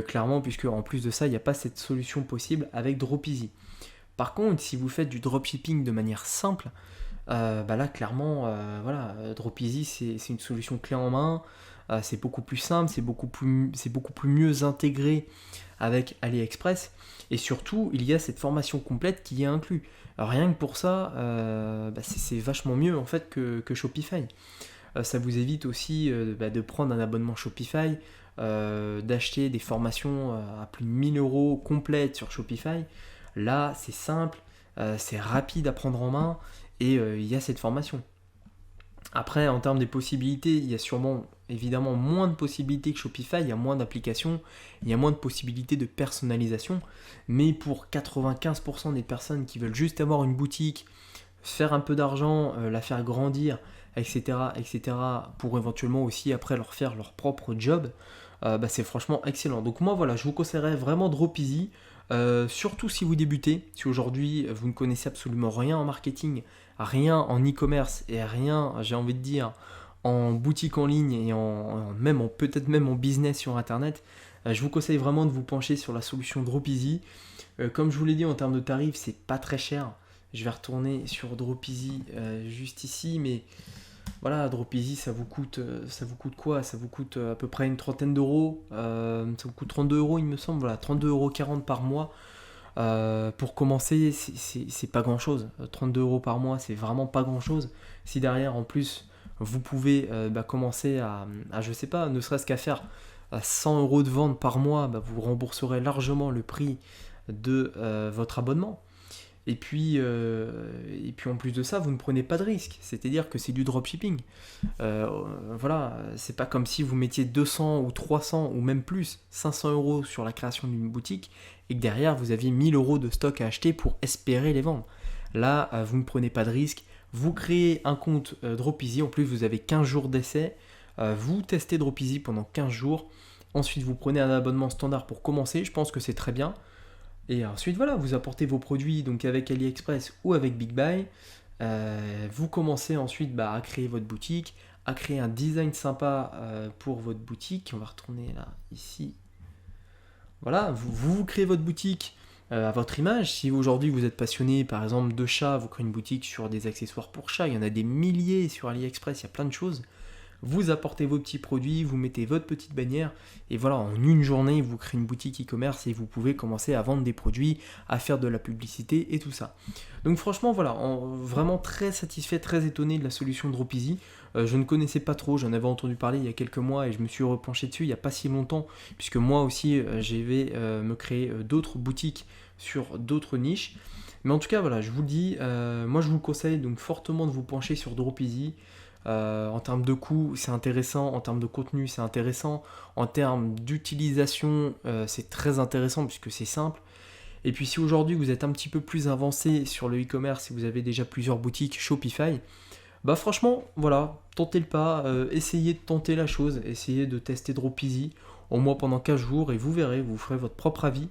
Clairement, puisque en plus de ça, il n'y a pas cette solution possible avec Dropeasy. Par contre, si vous faites du dropshipping de manière simple, là clairement voilà, Dropeasy c'est une solution clé en main, c'est beaucoup plus simple, c'est beaucoup plus mieux intégré avec AliExpress et surtout il y a cette formation complète qui est inclue. Alors, rien que pour ça c'est vachement mieux en fait que Shopify. Ça vous évite aussi de prendre un abonnement Shopify, d'acheter des formations à plus de 1000 euros complètes sur Shopify. Là c'est simple, c'est rapide à prendre en main et il y a cette formation. Après, en termes des possibilités, il y a sûrement évidemment moins de possibilités que Shopify, il y a moins d'applications, il y a moins de possibilités de personnalisation, mais pour 95% des personnes qui veulent juste avoir une boutique, faire un peu d'argent, la faire grandir, etc., etc., pour éventuellement aussi après leur faire leur propre job, c'est franchement excellent. Donc moi voilà, je vous conseillerais vraiment Dropeasy, surtout si vous débutez, si aujourd'hui vous ne connaissez absolument rien en marketing, rien en e-commerce et rien, j'ai envie de dire, en boutique en ligne et peut-être même en business sur internet, je vous conseille vraiment de vous pencher sur la solution Dropeasy. Comme je vous l'ai dit, en termes de tarifs, c'est pas très cher. Je vais retourner sur Dropeasy juste ici, mais voilà, Dropeasy ça vous coûte quoi? Ça vous coûte à peu près une trentaine d'euros, ça vous coûte 32 euros il me semble, voilà, 32,40 € par mois. Pour commencer, c'est pas grand chose. 32 euros par mois, c'est vraiment pas grand chose. Si derrière, en plus, vous pouvez commencer à, je sais pas, ne serait-ce qu'à faire 100 euros de vente par mois, vous rembourserez largement le prix de votre abonnement. Et puis en plus de ça, vous ne prenez pas de risque. C'est-à-dire que c'est du dropshipping. Voilà, c'est pas comme si vous mettiez 200 ou 300 ou même plus, 500 euros sur la création d'une boutique et que derrière vous aviez 1000 euros de stock à acheter pour espérer les vendre. Là, vous ne prenez pas de risque. Vous créez un compte Dropeasy. En plus, vous avez 15 jours d'essai. Vous testez Dropeasy pendant 15 jours. Ensuite, vous prenez un abonnement standard pour commencer. Je pense que c'est très bien. Et ensuite, voilà, vous apportez vos produits donc avec AliExpress ou avec BigBuy. Vous commencez ensuite à créer votre boutique, à créer un design sympa pour votre boutique. On va retourner là, ici. Voilà, vous créez votre boutique. à votre image. Si aujourd'hui vous êtes passionné par exemple de chats, vous créez une boutique sur des accessoires pour chats, il y en a des milliers sur AliExpress, il y a plein de choses. Vous apportez vos petits produits, vous mettez votre petite bannière et voilà, en une journée, vous créez une boutique e-commerce et vous pouvez commencer à vendre des produits, à faire de la publicité et tout ça. Donc franchement, voilà, vraiment très satisfait, très étonné de la solution Dropeasy. Je ne connaissais pas trop, j'en avais entendu parler il y a quelques mois et je me suis repenché dessus il n'y a pas si longtemps, puisque moi aussi, j'ai me créer d'autres boutiques sur d'autres niches. Mais en tout cas, voilà, je vous le dis, moi je vous conseille donc fortement de vous pencher sur Dropeasy. En termes de coût, c'est intéressant. En termes de contenu, c'est intéressant. En termes d'utilisation, c'est très intéressant puisque c'est simple. Et puis si aujourd'hui vous êtes un petit peu plus avancé sur le e-commerce et vous avez déjà plusieurs boutiques Shopify, bah franchement, voilà, tentez le pas, essayez de tenter la chose, essayez de tester Dropeasy au moins pendant 15 jours et vous verrez, vous ferez votre propre avis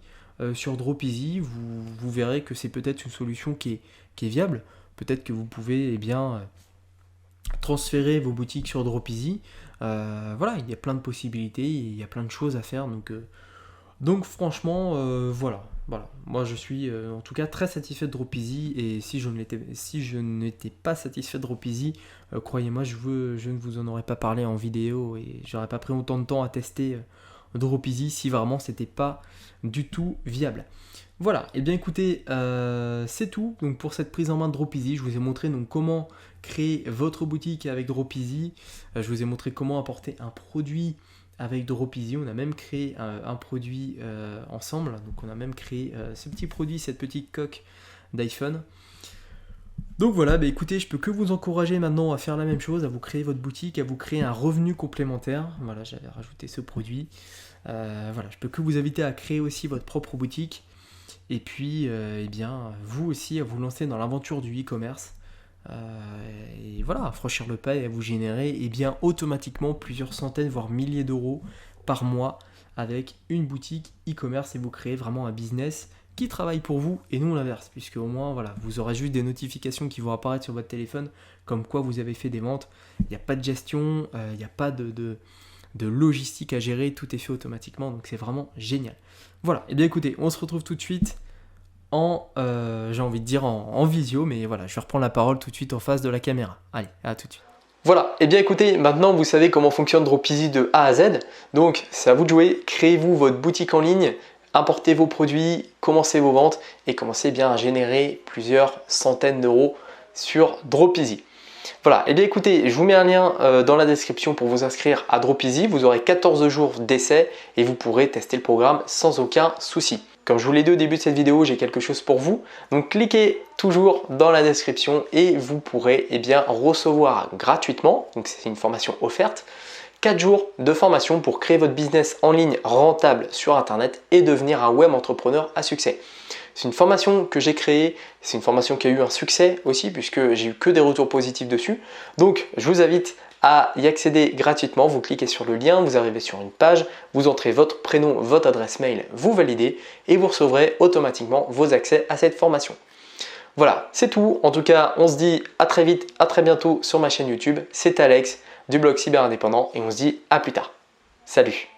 sur Dropeasy. Vous verrez que c'est peut-être une solution qui est viable. Peut-être que vous pouvez transférer vos boutiques sur Dropeasy. Voilà, il y a plein de possibilités, il y a plein de choses à faire. Donc franchement, voilà. Moi je suis en tout cas très satisfait de Dropeasy et si je n'étais pas satisfait de Dropeasy, croyez-moi, je ne vous en aurais pas parlé en vidéo et j'aurais pas pris autant de temps à tester Dropeasy si vraiment c'était pas du tout viable. Voilà, et bien écoutez, c'est tout donc pour cette prise en main de Dropeasy. Je vous ai montré donc comment créer votre boutique avec Dropeasy. Je vous ai montré comment apporter un produit avec Dropeasy. On a même créé un produit ensemble. Donc on a même créé ce petit produit, cette petite coque d'iPhone. Donc voilà, bah écoutez, je peux que vous encourager maintenant à faire la même chose, à vous créer votre boutique, à vous créer un revenu complémentaire. Voilà, j'avais rajouté ce produit. Voilà, je peux que vous inviter à créer aussi votre propre boutique. Et puis, eh bien, vous aussi, à vous lancer dans l'aventure du e-commerce. Et voilà, à franchir le pas et à vous générer eh bien, automatiquement plusieurs centaines, voire milliers d'euros par mois avec une boutique e-commerce et vous créez vraiment un business qui travaille pour vous et non l'inverse, puisque au moins voilà, vous aurez juste des notifications qui vont apparaître sur votre téléphone comme quoi vous avez fait des ventes. Il n'y a pas de gestion, il n'y a pas de logistique à gérer, tout est fait automatiquement, donc c'est vraiment génial. Voilà, et bien écoutez, on se retrouve tout de suite j'ai envie de dire en visio, mais voilà, je vais reprendre la parole tout de suite en face de la caméra. Allez, à tout de suite. Voilà, et bien écoutez, maintenant vous savez comment fonctionne Dropeasy de A à Z, donc c'est à vous de jouer, créez-vous votre boutique en ligne, importez vos produits, commencez vos ventes et commencez bien à générer plusieurs centaines d'euros sur Dropeasy. Voilà, et bien écoutez, je vous mets un lien dans la description pour vous inscrire à Dropeasy, vous aurez 14 jours d'essai et vous pourrez tester le programme sans aucun souci. Comme je vous l'ai dit au début de cette vidéo, j'ai quelque chose pour vous. Donc cliquez toujours dans la description et vous pourrez bien recevoir gratuitement, donc c'est une formation offerte, 4 jours de formation pour créer votre business en ligne rentable sur Internet et devenir un web entrepreneur à succès. C'est une formation que j'ai créée, c'est une formation qui a eu un succès aussi puisque j'ai eu que des retours positifs dessus. Donc je vous invite à y accéder gratuitement, vous cliquez sur le lien, vous arrivez sur une page, vous entrez votre prénom, votre adresse mail, vous validez et vous recevrez automatiquement vos accès à cette formation. Voilà, c'est tout. En tout cas, on se dit à très vite, à très bientôt sur ma chaîne YouTube. C'est Alex du blog Cyber Indépendant et on se dit à plus tard. Salut!